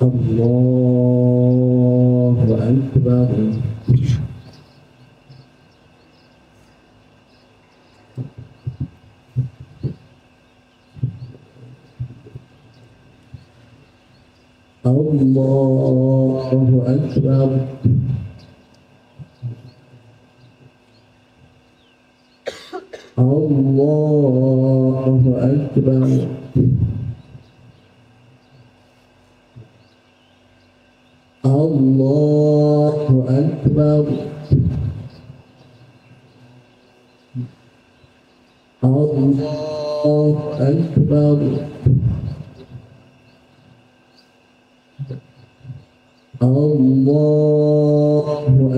الله أكبر. الله أكبر. الله أكبر. الله أكبر. الله أكبر. الله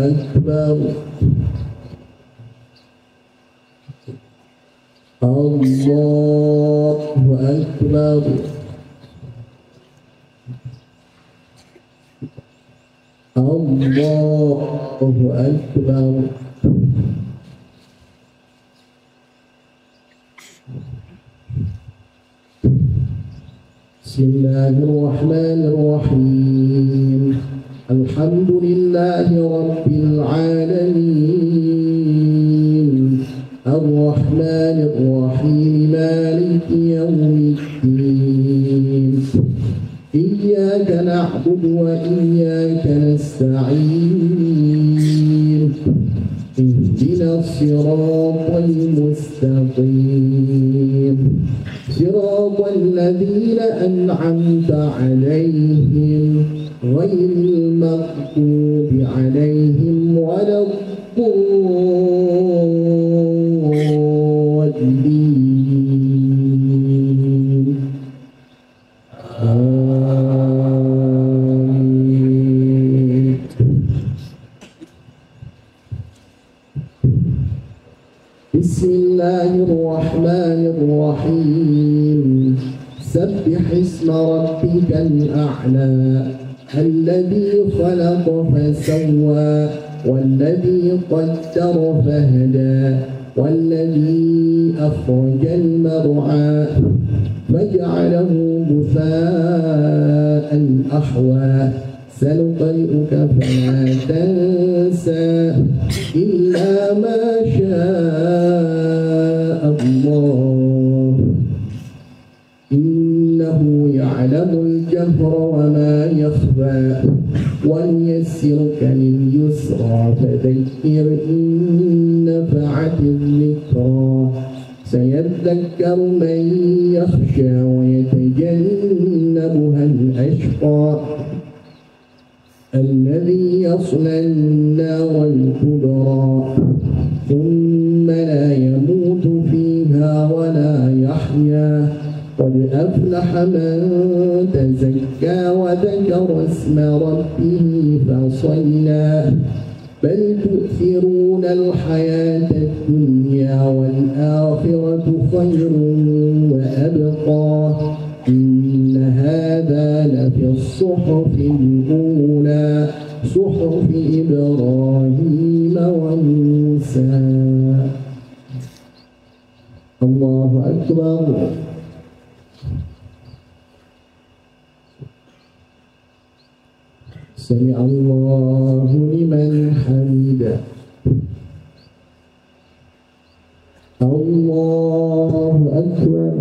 أكبر. الله أكبر. الله أكبر. بسم الله الرحمن الرحيم. الحمد لله رب العالمين الرحمن الرحيم مالك يوم الدين إياك نعبد وإياك نستعين اهدنا الصراط المستقيم صراط الذين أنعمت عليهم غير المغضوب عليهم ولا الضالين. آمين. بسم الله الرحمن الرحيم. سبح اسم ربك الأعلى الذي خلق فسوى والذي قدر فهدى والذي أخرج المرعى فجعله غثاء أحوى سنقرئك فلا تنسى إلا ما شاء الله إنه يعلم الجهر وما يخفى ونيسرك لليسرى فذكر إن نفعت الذكرى سيذكر من يخشى ويتجنبها الأشقى الذي يصلى النار الكبرى ثم لا يموت فيها ولا يحيا قد أفلح من تزكى وذكر اسم ربه فصلى بل تؤثرون الحياة الدنيا والآخرة خير وأبقى إن هذا لفي الصحف الأولى صحف إبراهيم وموسى. الله أكبر. سمع الله لمن حمده. الله أكبر.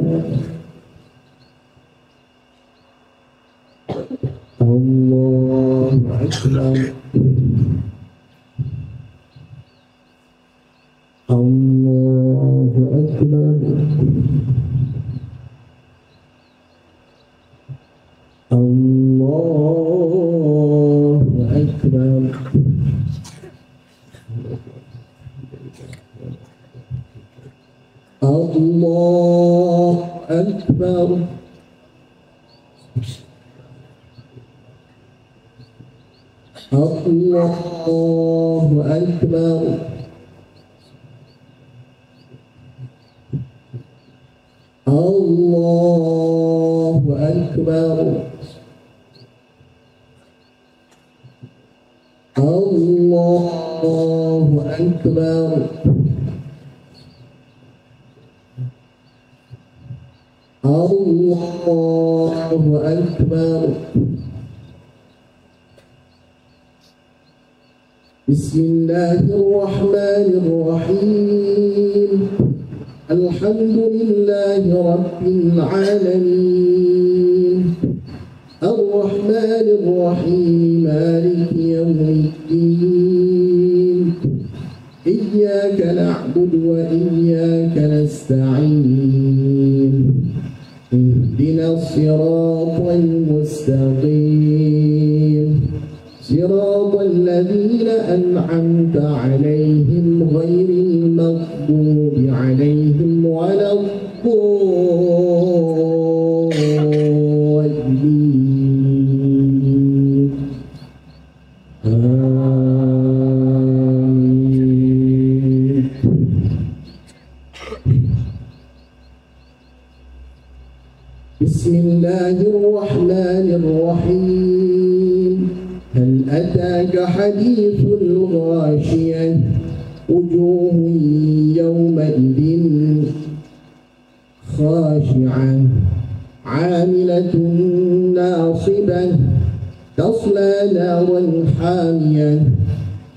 الله أكبر. الله أكبر. الله أكبر. الله أكبر. الله أكبر. الله أكبر. الله أكبر. الله أكبر. بسم الله الرحمن الرحيم الحمد لله رب العالمين الرحمن الرحيم مالك يوم الدين إياك نعبد وإياك نستعين اهدنا الصراط المستقيم صراط الذين أنعمت عليهم غير المغضوب عليهم ولا الضالين آمين. بسم الله الرحمن الرحيم هل أتاك حديث الغاشية وجوه يومئذ خاشعة عاملة ناصبة تصلى نارا حامية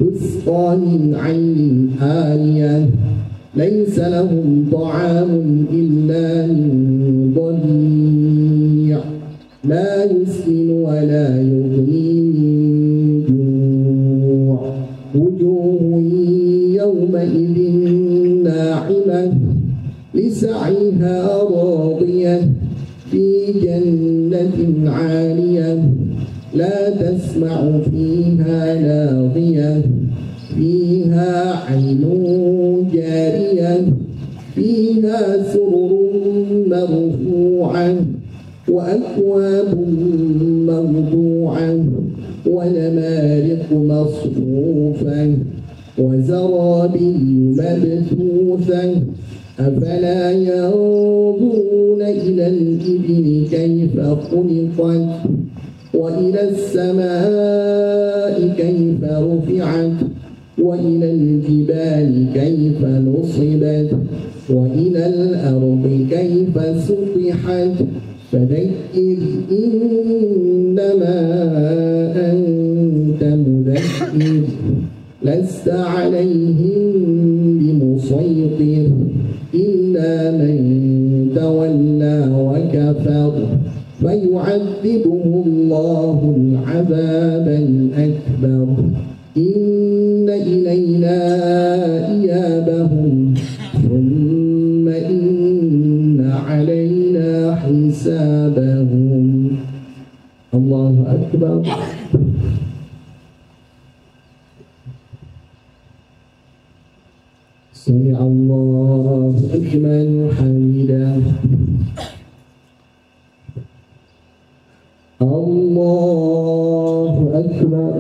تسقى من عين آنية ليس لهم طعام إلا من ضريع لا يسمن ولا يغني من جوع وجوه يومئذ ناعمة لسعيها راضية في جنة عالية لا تسمع فيها لاغية فيها عين جارية فيها سرر مرفوعة وأكواب موضوعة ونمارق مصفوفة وزرابي مبثوثة أفلا ينظرون إلى الإبل كيف خلقت وإلى السماء كيف رفعت وإلى الجبال كيف نصبت وإلى الأرض كيف سطحت فذكر إنما أنت مذكر لست عليهم بمسيطر إلا من تولى وكفر فيعذبه الله العذاب الأكبر إن إلينا إيابهم ثم إن علينا حسابهم. الله أكبر. سمع الله لمن حمده. الله أكبر.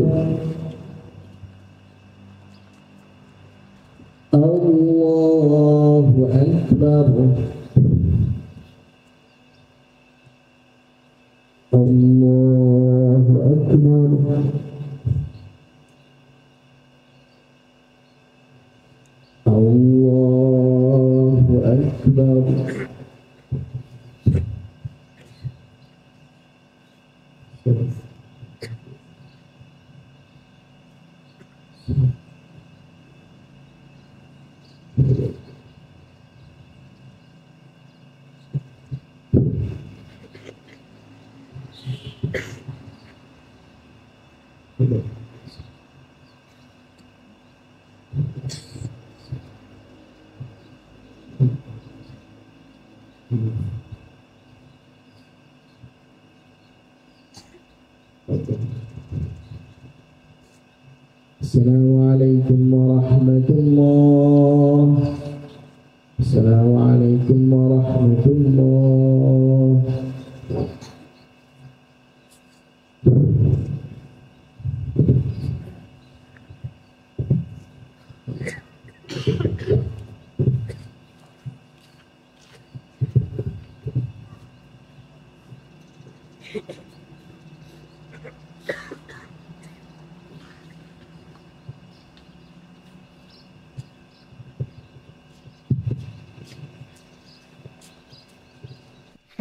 الله أكبر. الله أكبر. الله أكبر. السلام عليكم ورحمة الله. السلام عليكم ورحمة الله.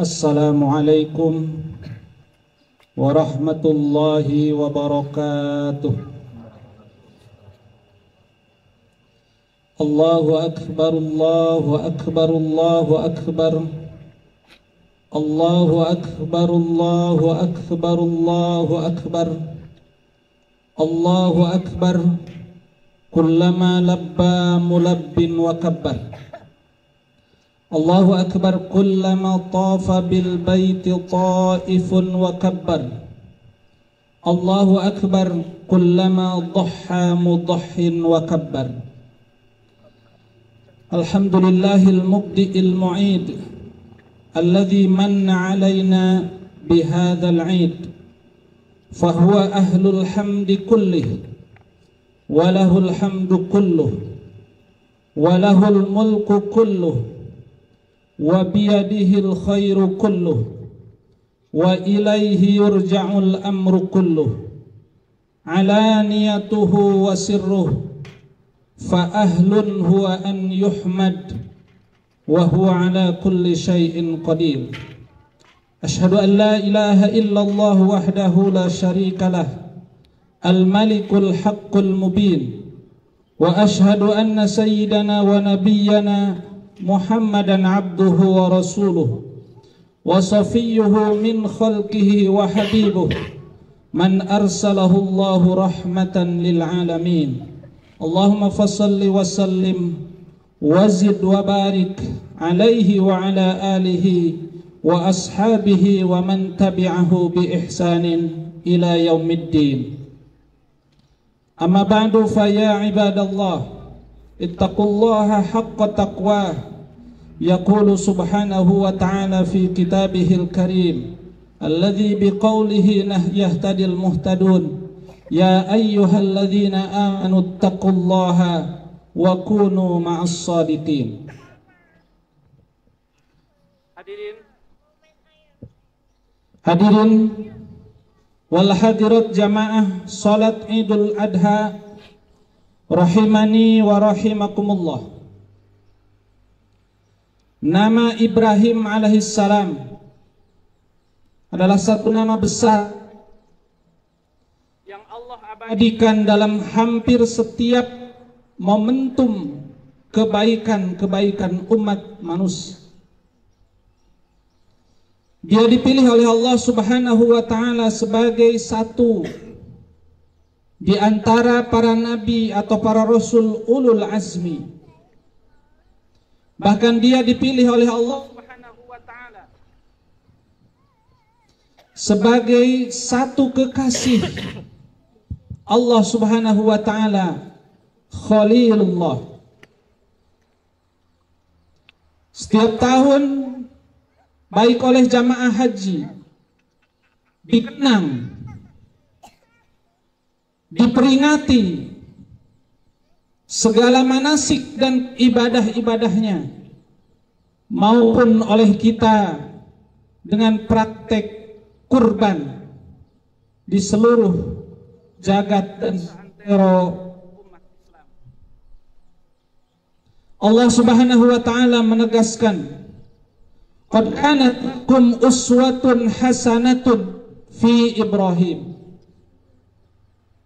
Assalamualaikum warahmatullahi wabarakatuh. Allahu akbar, Allahu akbar, Allahu akbar. Allahu akbar, Allahu akbar, Allahu akbar. Allahu akbar. Kullama labba mulabbin wa kabbar. Allahu akbar kullama tafa bil baiti taifun wa kabbar. Allahu akbar kullama dhahha mudahhin wa kabbar. Alhamdulillahil mubdi'il mu'id alladhi manna 'alaina bihadzal 'id fahuwa ahlul hamdi kullih wa lahul hamdu kulluh wa lahul mulku kulluh wa biyadihil khairu kulluh wa ilaihi yurja'ul amru kulluh alaniyatuhu wa sirruh fa ahlun huwa an yuhmad wa huwa ala kulli syai'in qadir. Asyhadu an la ilaha illallah wahdahu la syarika lah al-malikul haqqul mubin wa asyhadu anna sayyidana wa nabiyyana Muhammadan abduhu wa rasuluh wa safiyyuhu min khalqihi wa habibuh man arsalahu Allahu rahmatan lil alamin. Allahumma fassalli wa sallim wa zid wa barik alaihi wa ala alihi wa ashabihi wa man tabi'ahu bi ihsanin ila yaumiddin. Amma ba'du fa ya ibadallah ittaqullaha haqqa taqwah. Yaqulu subhanahu wa ta'ala fi kitabihil karim alladhi biqawlihi yahtadil muhtadun. Ya ayyuhalladzina amanu ittaqullaha wa kunu ma'as shadiqin. Hadirin wal hadirat jamaah salat Idul Adha rahimani wa rahimakumullah. Nama Ibrahim alaihissalam adalah satu nama besar yang Allah abadikan dalam hampir setiap momentum kebaikan-kebaikan umat manusia. Dia dipilih oleh Allah Subhanahu wa ta'ala sebagai satu di antara para nabi atau para rasul ulul azmi. Bahkan dia dipilih oleh Allah Subhanahu wa ta'ala sebagai satu kekasih Allah Subhanahu wa ta'ala, Khalilullah. Setiap tahun baik oleh jamaah haji dikenang, diperingati segala manasik dan ibadah-ibadahnya, maupun oleh kita dengan praktek kurban di seluruh jagat dan seantero umat Islam. Allah Subhanahu wa ta'ala menegaskan, qad kanat lakum uswatun hasanatun fi Ibrahim.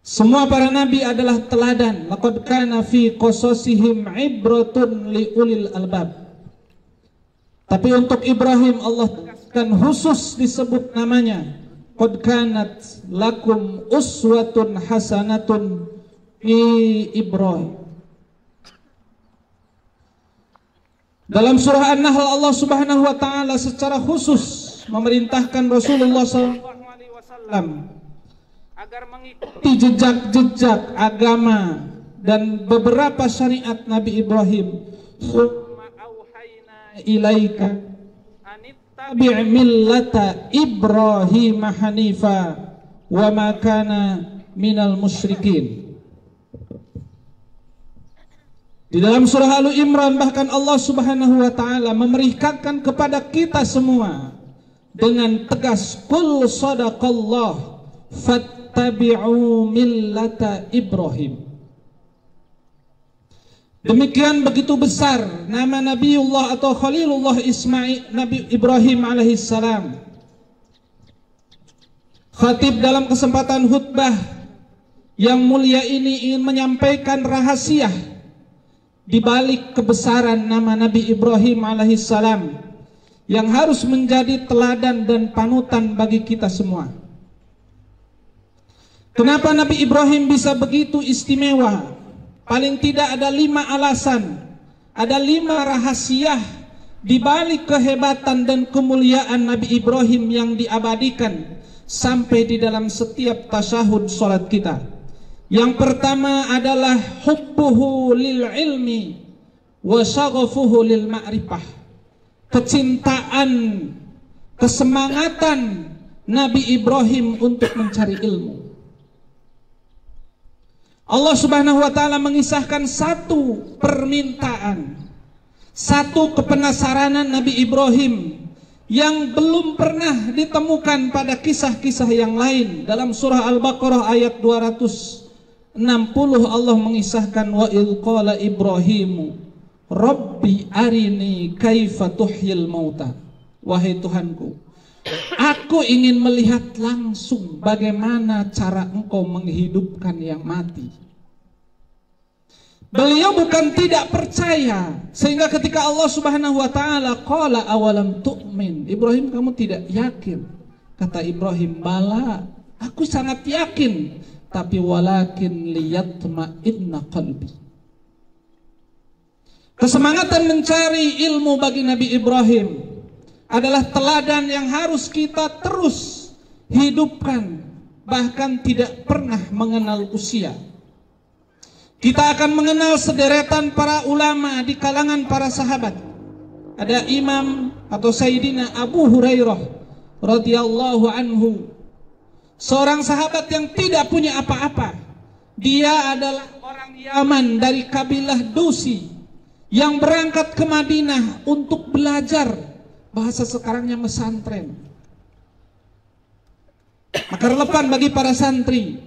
Semua para nabi adalah teladan. Laqad kana fi qasasihim ibratun li ulil albab. Tapi untuk Ibrahim Allah tegaskan khusus disebut namanya, qad kanat lakum uswatun hasanatun fi Ibrahim. Dalam surah An-Nahl Allah Subhanahu wa ta'ala secara khusus memerintahkan Rasulullah SAW agar mengikuti jejak-jejak agama dan beberapa syariat Nabi Ibrahim. Summa auhayna ilaika anittabi' millata Ibrahim hanifa wa ma kana minal musyrikin. Di dalam surah Al-Imran bahkan Allah Subhanahu wa ta'ala memerintahkan kepada kita semua dengan tegas, qul sadaqallah fattabi'u millata Ibrahim. Demikian begitu besar nama Nabiullah atau Khalilullah Ismail, Nabi Ibrahim alaihissalam. Khatib dalam kesempatan khutbah yang mulia ini ingin menyampaikan rahasia di balik kebesaran nama Nabi Ibrahim alaihissalam yang harus menjadi teladan dan panutan bagi kita semua. Kenapa Nabi Ibrahim bisa begitu istimewa? Paling tidak ada 5 alasan, ada 5 rahasia di balik kehebatan dan kemuliaan Nabi Ibrahim yang diabadikan sampai di dalam setiap tasyahud salat kita. Yang pertama adalah hubbuhu lil ilmi wa syaghafuhu lil ma'rifah. Kecintaan, kesemangatan Nabi Ibrahim untuk mencari ilmu. Allah Subhanahu wa taala mengisahkan satu permintaan, satu kepenasaranan Nabi Ibrahim yang belum pernah ditemukan pada kisah-kisah yang lain. Dalam surah Al-Baqarah ayat 260 Allah mengisahkan wa idh qala Ibrahimu Rabbi arini kaifa tuhyil mauta. Wahai Tuhanku, aku ingin melihat langsung bagaimana cara engkau menghidupkan yang mati. Beliau bukan tidak percaya, sehingga ketika Allah Subhanahu wa taala qala awalam tu'min, Ibrahim, kamu tidak yakin? Kata Ibrahim, bala, aku sangat yakin, tapi walakin liyatma'inna qalbi. Kesemangatan mencari ilmu bagi Nabi Ibrahim adalah teladan yang harus kita terus hidupkan, bahkan tidak pernah mengenal usia. Kita akan mengenal sederetan para ulama di kalangan para sahabat. Ada Imam atau Sayyidina Abu Hurairah radhiyallahu anhu, seorang sahabat yang tidak punya apa-apa. Dia adalah orang Yaman dari kabilah Dusi yang berangkat ke Madinah untuk belajar, bahasa sekarangnya mesantren. Maka relevan bagi para santri.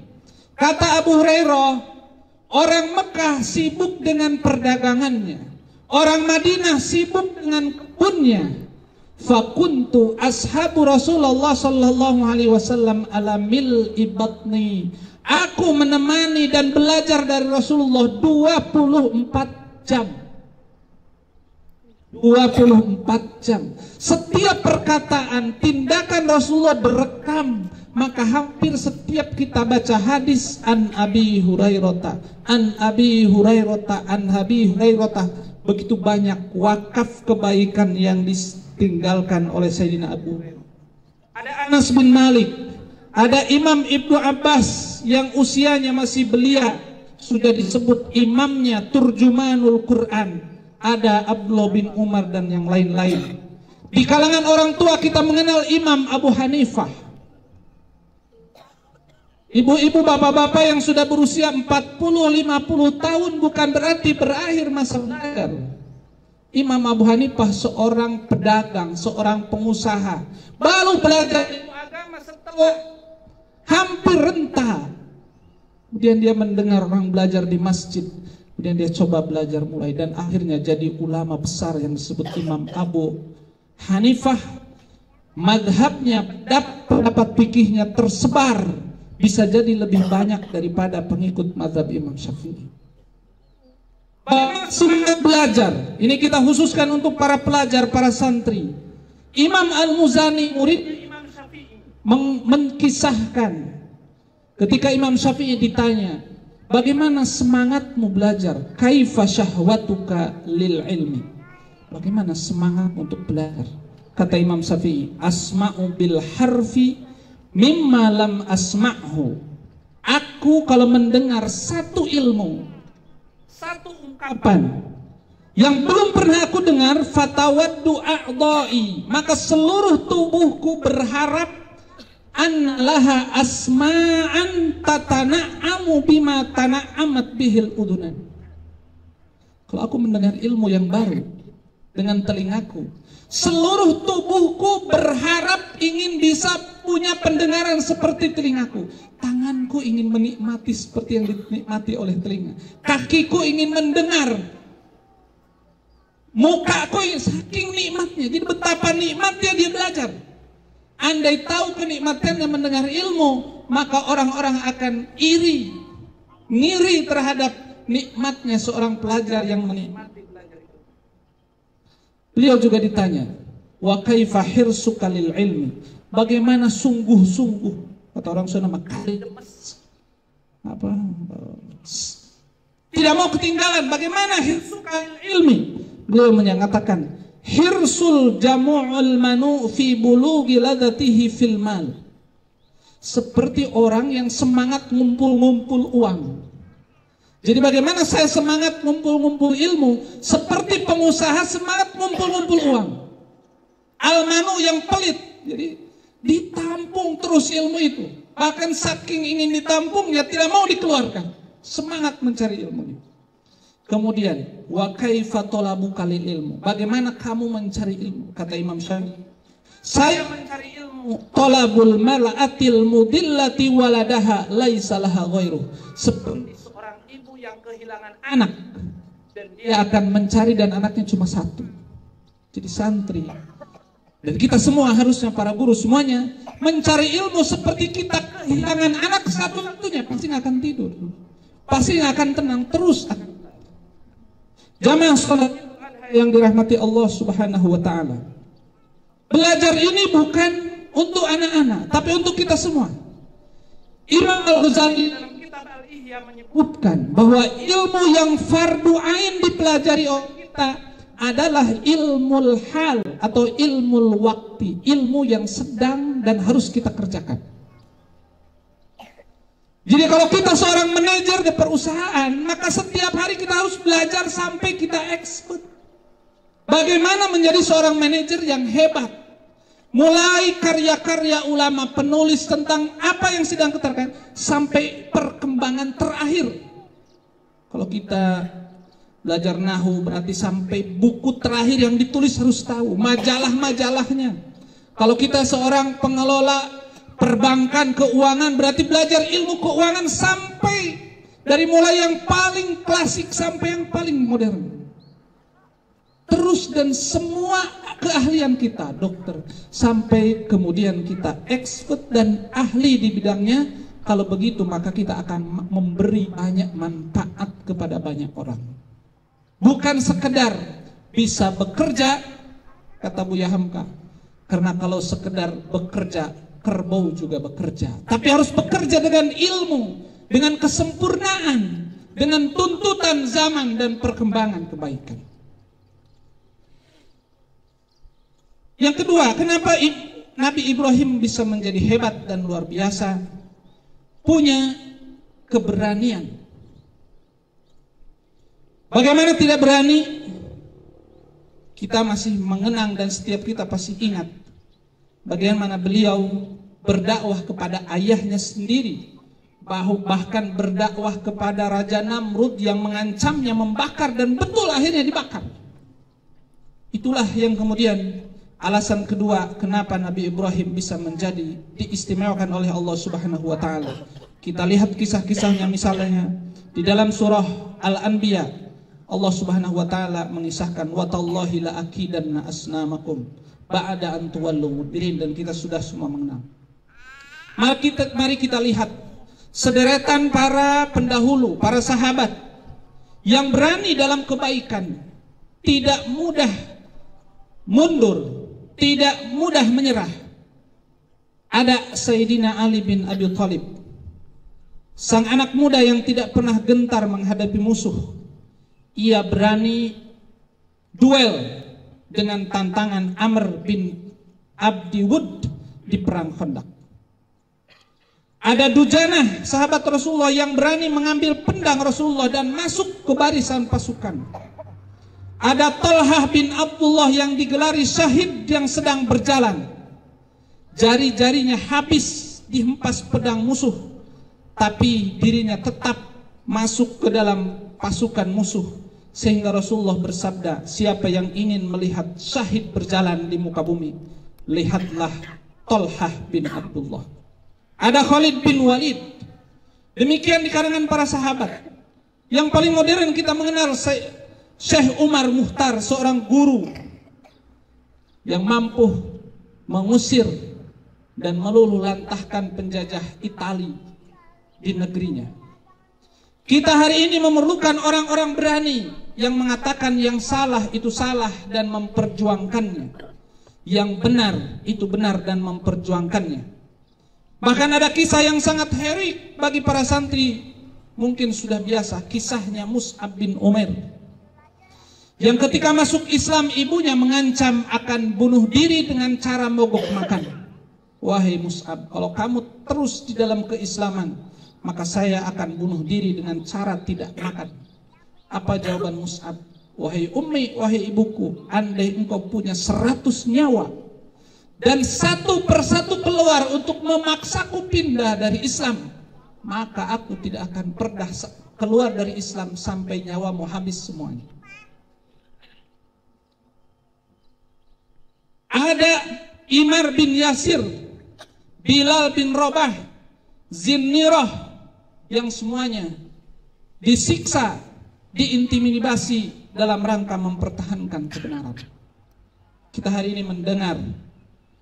Kata Abu Hurairah, orang Mekah sibuk dengan perdagangannya, orang Madinah sibuk dengan kebunnya. Fakuntu ashabu Rasulullah sallallahu alaihi wasallam ala mil'i batni. Aku menemani dan belajar dari Rasulullah 24 jam. 24 jam. Setiap perkataan, tindakan Rasulullah direkam. Maka hampir setiap kita baca hadis an Abi Hurairah, an Abi Hurairah, an Abi Hurairah, begitu banyak wakaf kebaikan yang ditinggalkan oleh Sayyidina Abu Hurairah. Ada Anas bin Malik, ada Imam Ibnu Abbas yang usianya masih belia, sudah disebut imamnya turjumanul Quran. Ada Abdullah bin Umar dan yang lain-lain. Di kalangan orang tua kita mengenal Imam Abu Hanifah. Ibu-ibu, bapak-bapak yang sudah berusia 40-50 tahun bukan berarti berakhir masa belajar. Imam Abu Hanifah seorang pedagang, seorang pengusaha, baru belajar ilmu agama setelah hampir renta. Kemudian dia mendengar orang belajar di masjid, kemudian dia coba belajar mulai, dan akhirnya jadi ulama besar yang disebut Imam Abu Hanifah. Madhabnya, pendapat fikihnya tersebar, bisa jadi lebih banyak daripada pengikut mazhab Imam Syafi'i. Semangat belajar ini kita khususkan untuk para pelajar, para santri. Imam Al-Muzani, murid Imam Syafi'i, menkisahkan ketika Imam Syafi'i ditanya, bagaimana semangatmu belajar? Kaifa syahwatuka lil ilmi? Bagaimana semangat untuk belajar? Kata Imam Syafi'i, asma'u bil harfi mimma lam asma'hu. Aku kalau mendengar satu ilmu, satu ungkapan yang belum pernah aku dengar, fatawaddu a'dha'i, maka seluruh tubuhku berharap an laha asma'an tatana'amu bima tana'amat bihil udunan. Kalau aku mendengar ilmu yang baru dengan telingaku, seluruh tubuhku berharap ingin bisa punya pendengaran seperti telingaku. Tanganku ingin menikmati seperti yang dinikmati oleh telinga. Kakiku ingin mendengar. Mukaku ingin, saking nikmatnya. Jadi betapa nikmatnya dia belajar. Andai tahu kenikmatannya mendengar ilmu, maka orang-orang akan iri, ngiri terhadap nikmatnya seorang pelajar yang menikmati belajar itu. Beliau juga ditanya, wa kaifa hirsuka lil ilmi? Bagaimana sungguh-sungguh, kata orang Sunda mah kali demes. Apa? Tidak mau ketinggalan. Bagaimana hirsuka lil ilmi? Beliau menyatakan, hirsul jamu'ul manu fi bulughi ladatihi fil mal. Seperti orang yang semangat ngumpul-ngumpul uang. Jadi bagaimana saya semangat ngumpul-ngumpul ilmu, seperti pengusaha semangat ngumpul-ngumpul uang. Al-manu yang pelit, jadi ditampung terus ilmu itu. Bahkan saking ingin ditampung, ya tidak mau dikeluarkan. Semangat mencari ilmu itu. Kemudian, wa kaifa talabuka lil ilmu? Bagaimana kamu mencari ilmu? Kata Imam Syafi'i, saya mencari ilmu talabul mala'atil mudillati waladaha laisa laha ghairu. Seperti seorang ibu yang kehilangan anak dan dia akan mencari dan anaknya cuma satu. Jadi santri. Dan kita semua harusnya para guru semuanya mencari ilmu seperti kita kehilangan anak satu-satunya, pasti nggak akan tidur. Pasti nggak akan tenang, terus akan. Jamaah salat yang dirahmati Allah Subhanahu wa taala. Belajar ini bukan untuk anak-anak, tapi untuk kita semua. Imam Al-Ghazali dalam kitab Al-Ihya menyebutkan bahwa ilmu yang fardu ain dipelajari oleh kita adalah ilmul hal atau ilmul wakti, ilmu yang sedang dan harus kita kerjakan. Jadi kalau kita seorang manajer di perusahaan, maka setiap hari kita harus belajar sampai kita expert. Bagaimana menjadi seorang manajer yang hebat? Mulai karya-karya ulama penulis tentang apa yang sedang kita kerjakan sampai perkembangan terakhir. Kalau kita belajar nahu berarti sampai buku terakhir yang ditulis harus tahu, majalah-majalahnya. Kalau kita seorang pengelola perbankan keuangan berarti belajar ilmu keuangan sampai dari mulai yang paling klasik sampai yang paling modern. Terus dan semua keahlian kita, dokter, sampai kemudian kita expert dan ahli di bidangnya. Kalau begitu maka kita akan memberi banyak manfaat kepada banyak orang. Bukan sekedar bisa bekerja, kata Buya Hamka. Karena kalau sekedar bekerja, kerbau juga bekerja. Tapi harus bekerja dengan ilmu, dengan kesempurnaan, dengan tuntutan zaman dan perkembangan kebaikan. Yang kedua, kenapa Nabi Ibrahim bisa menjadi hebat dan luar biasa? Punya keberanian. Bagaimana tidak berani? Kita masih mengenang dan setiap kita pasti ingat bagaimana beliau berdakwah kepada ayahnya sendiri, bahkan berdakwah kepada Raja Namrud yang mengancamnya membakar, dan betul akhirnya dibakar. Itulah yang kemudian alasan kedua kenapa Nabi Ibrahim bisa menjadi diistimewakan oleh Allah Subhanahu wa taala. Kita lihat kisah-kisahnya, misalnya di dalam surah Al-Anbiya Allah Subhanahu wa taala mengisahkan wa tallahi la akidanna asnamakum ba'da an tuwallu mudbirin, dan kita sudah semua mengenal. Mari kita lihat sederetan para pendahulu, para sahabat yang berani dalam kebaikan, tidak mudah mundur, tidak mudah menyerah. Ada Sayyidina Ali bin Abi Thalib, sang anak muda yang tidak pernah gentar menghadapi musuh. Ia berani duel dengan tantangan Amr bin Abdi Wud di perang Khandaq. Ada Dujanah, sahabat Rasulullah, yang berani mengambil pedang Rasulullah dan masuk ke barisan pasukan. Ada Talhah bin Abdullah yang digelari syahid yang sedang berjalan. Jari-jarinya habis dihempas pedang musuh, tapi dirinya tetap masuk ke dalam pasukan musuh. Sehingga Rasulullah bersabda, siapa yang ingin melihat syahid berjalan di muka bumi, lihatlah Talhah bin Abdullah. Ada Khalid bin Walid. Demikian di kalangan para sahabat. Yang paling modern kita mengenal Syekh Umar Mukhtar, seorang guru yang mampu mengusir dan meluluh lantahkan penjajah Itali di negerinya. Kita hari ini memerlukan orang-orang berani yang mengatakan yang salah itu salah dan memperjuangkannya, yang benar itu benar dan memperjuangkannya. Bahkan ada kisah yang sangat heroik bagi para santri, mungkin sudah biasa, kisahnya Mus'ab bin Umair, yang ketika masuk Islam ibunya mengancam akan bunuh diri dengan cara mogok makan. Wahai Mus'ab, kalau kamu terus di dalam keislaman, maka saya akan bunuh diri dengan cara tidak makan. Apa jawaban Mus'ab? Wahai ummi, wahai ibuku, andai engkau punya 100 nyawa dan satu persatu keluar untuk memaksaku pindah dari Islam, maka aku tidak akan pernah keluar dari Islam sampai nyawamu habis semuanya. Ada Imar bin Yasir, Bilal bin Rabah, Zinnirah, yang semuanya disiksa, diintimidasi dalam rangka mempertahankan kebenaran. Kita hari ini mendengar,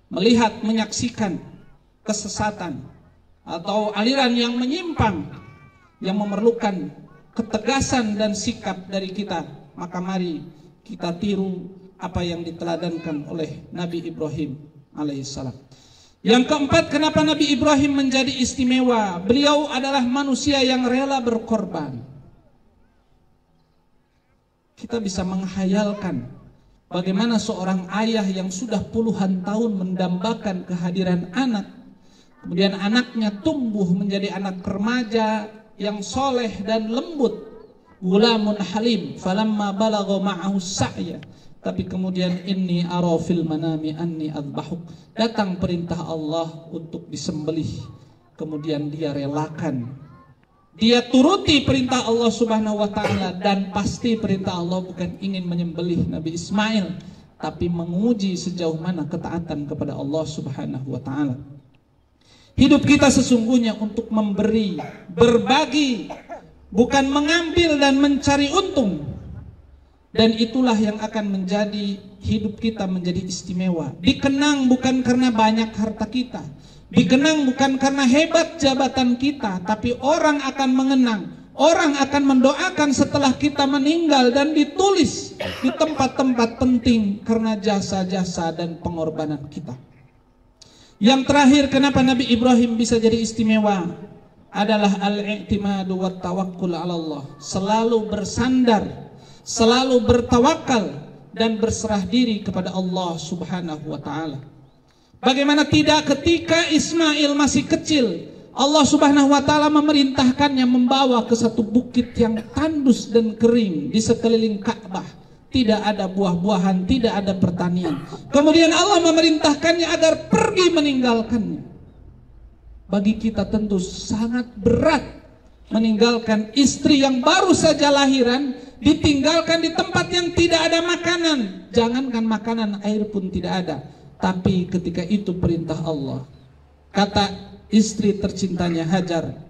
melihat, menyaksikan kesesatan atau aliran yang menyimpang yang memerlukan ketegasan dan sikap dari kita. Maka mari kita tiru apa yang diteladankan oleh Nabi Ibrahim alaihissalam. Yang keempat, kenapa Nabi Ibrahim menjadi istimewa? Beliau adalah manusia yang rela berkorban. Kita bisa menghayalkan bagaimana seorang ayah yang sudah puluhan tahun mendambakan kehadiran anak, kemudian anaknya tumbuh menjadi anak remaja yang soleh dan lembut, gulamun halim, falamma balagha ma'ahu sa'ya, tapi kemudian inni ara fil manami anni adbahuk, datang perintah Allah untuk disembelih, kemudian dia relakan, dia turuti perintah Allah Subhanahu wa taala, dan pasti perintah Allah bukan ingin menyembelih Nabi Ismail, tapi menguji sejauh mana ketaatan kepada Allah Subhanahu wa taala. Hidup kita sesungguhnya untuk memberi, berbagi, bukan mengambil dan mencari untung. Dan itulah yang akan menjadi hidup kita menjadi istimewa. Dikenang bukan karena banyak harta kita, dikenang bukan karena hebat jabatan kita, tapi orang akan mengenang, orang akan mendoakan setelah kita meninggal, dan ditulis di tempat-tempat penting karena jasa-jasa dan pengorbanan kita. Yang terakhir, kenapa Nabi Ibrahim bisa jadi istimewa adalah al-i'timadu wa tawakkul 'ala Allah, selalu bersandar, selalu bertawakal dan berserah diri kepada Allah Subhanahu wa taala. Bagaimana tidak ketika Ismail masih kecil, Allah Subhanahu wa taala memerintahkannya membawa ke satu bukit yang tandus dan kering di sekeliling Ka'bah. Tidak ada buah-buahan, tidak ada pertanian. Kemudian Allah memerintahkannya agar pergi meninggalkannya. Bagi kita tentu sangat berat meninggalkan istri yang baru saja lahiran, ditinggalkan di tempat yang tidak ada makanan. Jangankan makanan, air pun tidak ada. Tapi ketika itu perintah Allah. Kata istri tercintanya Hajar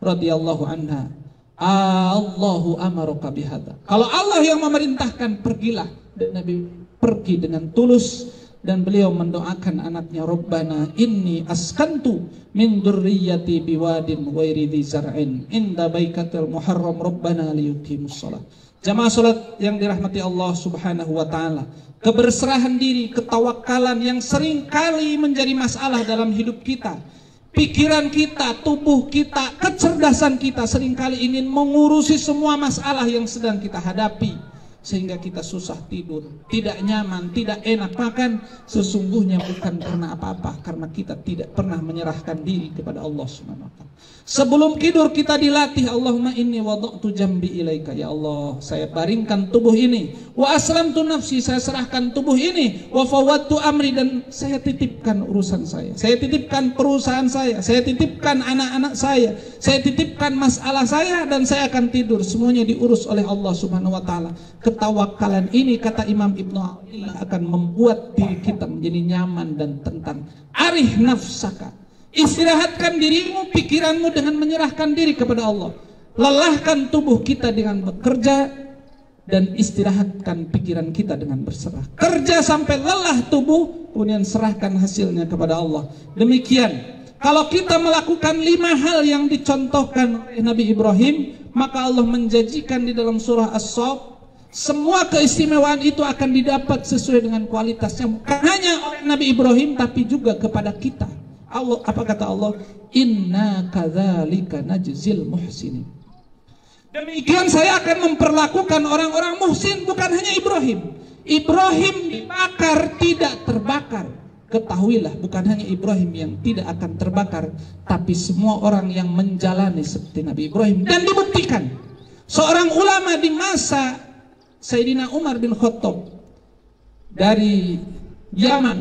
radhiyallahu anha, Allahu amaraka bihadza. Kalau Allah yang memerintahkan, pergilah. Dan Nabi pergi dengan tulus, dan beliau mendoakan anaknya, Rabbana inni askantu min dzurriyyati biwadin ghairi dzi zar'in inda baikatil muharram rabbana liyuqimus shalah. Jamaah salat yang dirahmati Allah Subhanahu wa taala, keberserahan diri, ketawakalan yang sering kali menjadi masalah dalam hidup kita. Pikiran kita, tubuh kita, kecerdasan kita seringkali ingin mengurusi semua masalah yang sedang kita hadapi, sehingga kita susah tidur, tidak nyaman, tidak enak makan. Sesungguhnya bukan karena apa-apa, karena kita tidak pernah menyerahkan diri kepada Allah Subhanahu wa taala. Sebelum tidur kita dilatih, Allahumma inni wada'tu jambi ilaika, ya Allah, saya baringkan tubuh ini, wa aslamtu nafsi, saya serahkan tubuh ini, wa fawwadtu amri, dan saya titipkan urusan saya titipkan perusahaan saya titipkan anak-anak saya titipkan masalah saya, dan saya akan tidur, semuanya diurus oleh Allah Subhanahu wa taala. Ketawakalan ini, kata Imam Ibnu Athaillah, akan membuat diri kita menjadi nyaman dan tentram. Arih nafsaka, istirahatkan dirimu, pikiranmu dengan menyerahkan diri kepada Allah. Lelahkan tubuh kita dengan bekerja, dan istirahatkan pikiran kita dengan berserah. Kerja sampai lelah tubuh, kemudian serahkan hasilnya kepada Allah. Demikian Kalau kita melakukan 5 hal yang dicontohkan oleh Nabi Ibrahim, maka Allah menjanjikan di dalam surah As-Saff, semua keistimewaan itu akan didapat sesuai dengan kualitasnya, bukan hanya oleh Nabi Ibrahim tapi juga kepada kita. Allah, apa kata Allah? Inna kadzalika najzil muhsinin. Demikian saya akan memperlakukan orang-orang muhsin, bukan hanya Ibrahim. Ibrahim dibakar tidak terbakar. Ketahuilah, bukan hanya Ibrahim yang tidak akan terbakar, tapi semua orang yang menjalani seperti Nabi Ibrahim. Dan dibuktikan, seorang ulama di masa Sayyidina Umar bin Khattab dari Yaman,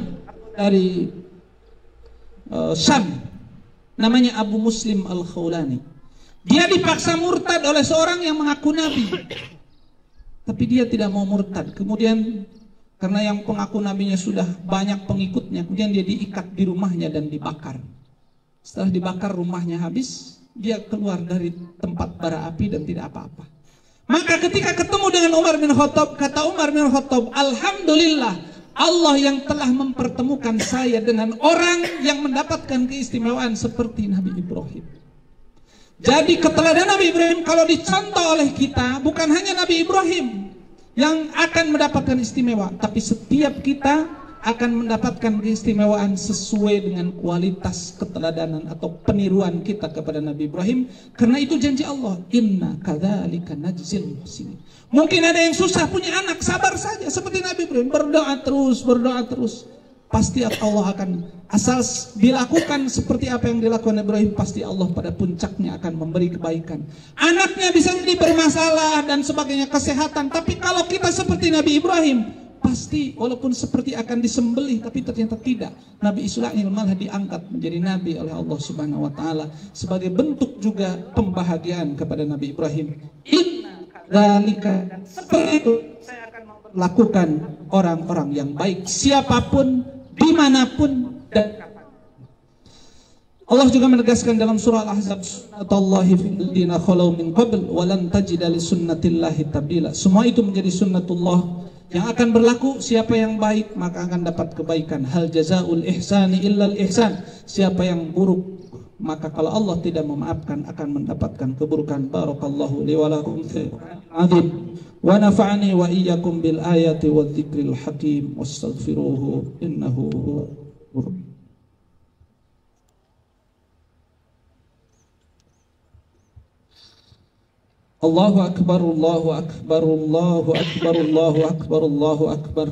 dari Syam, namanya Abu Muslim Al-Khawlani. Dia dipaksa murtad oleh seorang yang mengaku Nabi, tapi dia tidak mau murtad. Kemudian karena yang pengaku nabinya sudah banyak pengikutnya, kemudian dia diikat di rumahnya dan dibakar. Setelah dibakar rumahnya habis, dia keluar dari tempat bara api dan tidak apa-apa. Maka ketika ketemu dengan Umar bin Khattab, kata Umar bin Khattab, alhamdulillah, Allah yang telah mempertemukan saya dengan orang yang mendapatkan keistimewaan seperti Nabi Ibrahim. Jadi keteladanan Nabi Ibrahim kalau dicontoh oleh kita, bukan hanya Nabi Ibrahim yang akan mendapatkan istimewa, tapi setiap kita akan mendapatkan keistimewaan sesuai dengan kualitas keteladanan atau peniruan kita kepada Nabi Ibrahim. Karena itu janji Allah, inna kadzalika najzil muhsinin. Mungkin ada yang susah punya anak, sabar saja seperti Nabi Ibrahim, berdoa terus, pasti Allah akan, asal dilakukan seperti apa yang dilakukan Ibrahim, pasti Allah pada puncaknya akan memberi kebaikan. Anaknya bisa jadi bermasalah dan sebagainya, kesehatan, tapi kalau kita seperti Nabi Ibrahim, pasti walaupun seperti akan disembelih, tapi ternyata tidak. Nabi Ismail malah diangkat menjadi nabi oleh Allah Subhanahu wa taala sebagai bentuk juga pembahagiaan kepada Nabi Ibrahim. Inna dzalika, seperti itu saya akan lakukan orang-orang yang baik, siapapun, dimanapun, dan kapan. Allah juga menegaskan dalam surah Al-Ahzab, sunnatullahi fil ladzina khalau min qabl wa lan tajida li sunnatillahi tabdila. Semua itu menjadi sunnatullah yang akan berlaku. Siapa yang baik maka akan dapat kebaikan. Hal jazaul ihsani illal ihsan. Siapa yang buruk, maka kalau Allah tidak memaafkan akan mendapatkan keburukan. Barakallahu li wa lakum fil azim wa nafa'ani wa iyyakum bil ayati wadh-dhikril hakim wastaghfiruhu innahu huwal. Allahu akbar, Allahu akbar, Allahu akbar, Allahu akbar, Allahu akbar.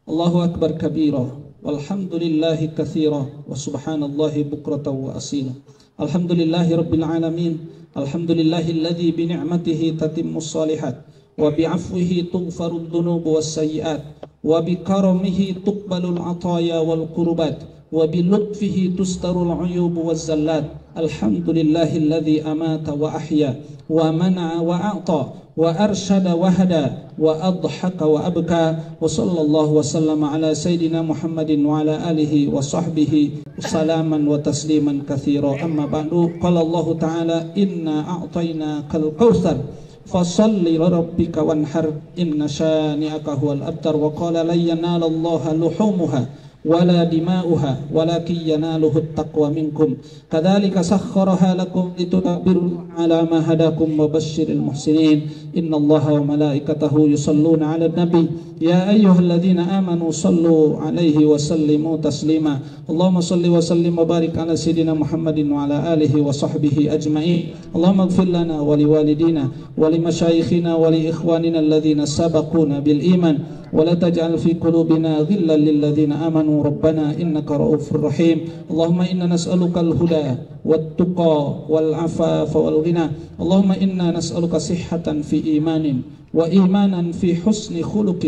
Allahu akbar kabira, walhamdulillahi katsira, wa subhanallahi bukratan wa asila. Alhamdulillahi rabbil alamin, alhamdulillahi alladzi bi ni'matihi tatimmus shalihat, wa bi 'afwihi tughfarud dhunubu was sayyi'at, wa bi karamihi tuqbalul 'ataya wal qurbat, wa bi lutfihi tustarul 'uyub waz zallat. Alhamdulillahi alladzi amata wa ahya, wa mana'a wa a'ta, wa arsyada wa hada, wa adhaka wa abka, wa sallallahu wa sallama ala sayyidina Muhammadin wa ala alihi wa sahbihi salaman wa tasliman katsira. Amma ba'du, qala Allah ta'ala, inna a'tainakal kautsar fasalli li rabbika wanhar inna syani'aka huwal abtar. Wa qala lan yanalallaha luhumuha wala dima'uha walakin yanaluhu taqwa minkum kadzalika sakhkharaha lakum litukabbiru ala ma hadakum wa basyiril muhsinin. Innallaha wa malaikatahu yusalluna 'alan nabi ya ayyuhalladzina amanu sallu 'alaihi wa sallimu taslima. Allahumma salli wa sallim wa barik ala sayyidina Muhammadin wa ala alihi wa sahbihi ajma'in. Allahumma ighfir lana wa liwalidina wa limashayikhina wa li ikhwanina alladhina sabaquna bil iman ولا تجعل في قلوبنا غلا للذين آمنوا ربنا إنك رؤوف رحيم. اللهم إنا نسألك الهدى والتقى والعفاف والغنى. اللهم إنا نسألك صحة في إيمان وإيمانا في حسن خلق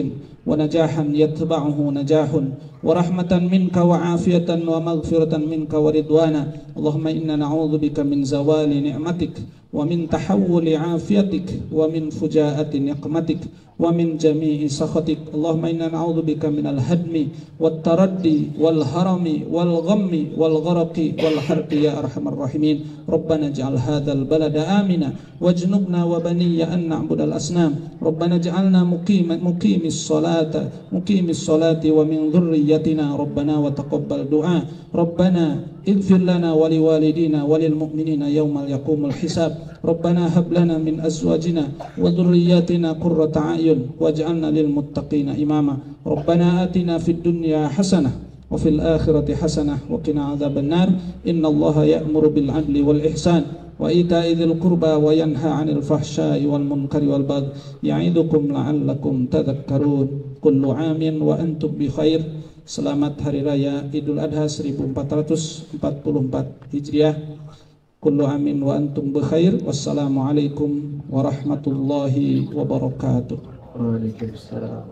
ونجاحا يتبعه نجاح ورحمة منك وعافية ومغفرة منك ورضوانا. اللهم إنا نعوذ بك من زوال نعمتك ومن تحول عافيتك ومن فجاءة نقمتك ومن جميع سخطك. اللهم إنا نعوذ بك من الهدم والتردي والهرم والغم والغرق والحرق يا أرحم الراحمين. ربنا اجعل هذا البلد آمنا واجنبنا وبني أن نعبد الأصنام. ربنا اجعلنا مقيم الصلاة ومن ذريتنا ربنا وتقبل دعاء. ربنا اغفر لنا ولوالدينا وللمؤمنين يوم يقوم الحساب ربنا هب لنا من أزواجنا وذرياتنا قرة أعين واجعلنا للمتقين إماما ربنا آتنا في الدنيا حسنة وفي الآخرة حسنة وقنا عذاب النار إن الله يأمر بالعدل والإحسان وإيتاء ذي القربى وينهى عن الفحشاء والمنكر والبغي يعظكم لعلكم تذكرون كل عام وأنتم بخير. Selamat Hari Raya Idul Adha 1444 Hijriah. Kullu amin wa antum bikhair. Wassalamualaikum warahmatullahi wabarakatuh. Waalaikumsalam.